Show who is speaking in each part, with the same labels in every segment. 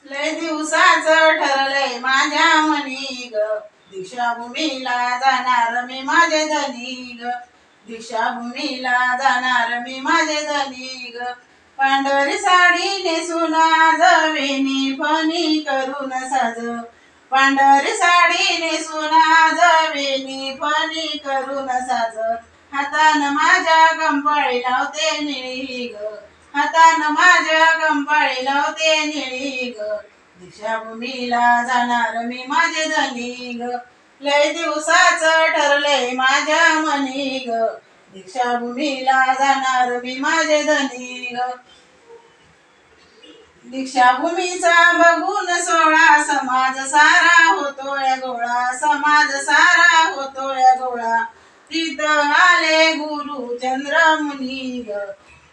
Speaker 1: लय दिवसाचं ठरलंय माझ्या मनी ग, दीक्षाभूमीला जाणार मी माझे धनी ग, दीक्षाभूमीला जाणार मी माझे धनी ग. पांढरी साडी नेसून आज वेणी फणी करून साज, पांढरी साडी नेसून आज वेणी फणी करून साज. हातान माझ्या कंपाळी लावते निळी ग, हातान माझ्या कंपाळी लावते निळी ग. दीक्षाभूमीला जाणार मी माझे धनी ग, लय दिवसाचं ठरलंय माझ्या मनी ग, दीक्षाभूमीला जाणार मी माझे धनी ग. दीक्षाभूमीचा बघून सोहळा समाज सारा होतोय गोळा, समाज सारा होतोय गोळा. तिथं आले गुरु चंद्रमुनी ग,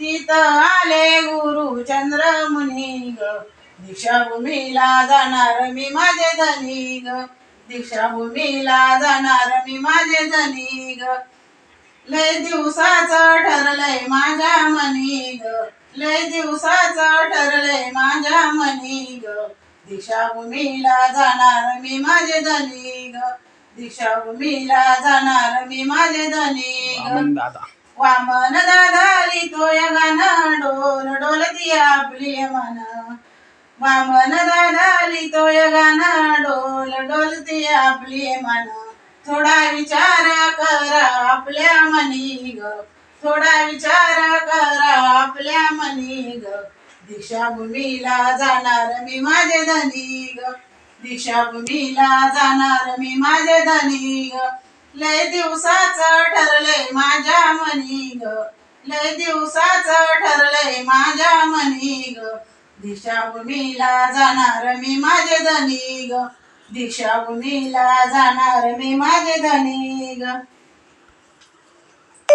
Speaker 1: तिथं आले गुरु चंद्रमुनी ग. दीक्षाभूमीला जाणार मी माझे धनी ग, दीक्षाभूमीला जाणार मी माझे धनी ग. लय दिवसाचं ठरलंय माझ्या मनी ग, लय दिवसाचं ठरलंय माझ्या मनी ग. दीक्षाभूमीला जाणार मी माझे धनी ग, दीक्षाभूमीला जाणार मी माझे धनी ग. वामन दादा लिहितोय गाणं, डोल डोलती आपली मन, वामन दादा लिहितोय गाणं, डोल डोलती आपली मन. थोडा विचार करा आपल्या मनी ग, थोडा विचार करा आपल्या मनी ग. दीक्षाभूमीला जाणार मी माझे धनी ग, दीक्षाभूमीला जाणार मी माझे धनी ग. लय दिवसाचं ठरलंय माझ्या मनी ग, लय दिवसाचं ठरलंय माझ्या मनी ग. दीक्षाभूमीला जाणार मी माझे धनी ग, दीक्षाभूमीला जाणार मी माझे धनी ग.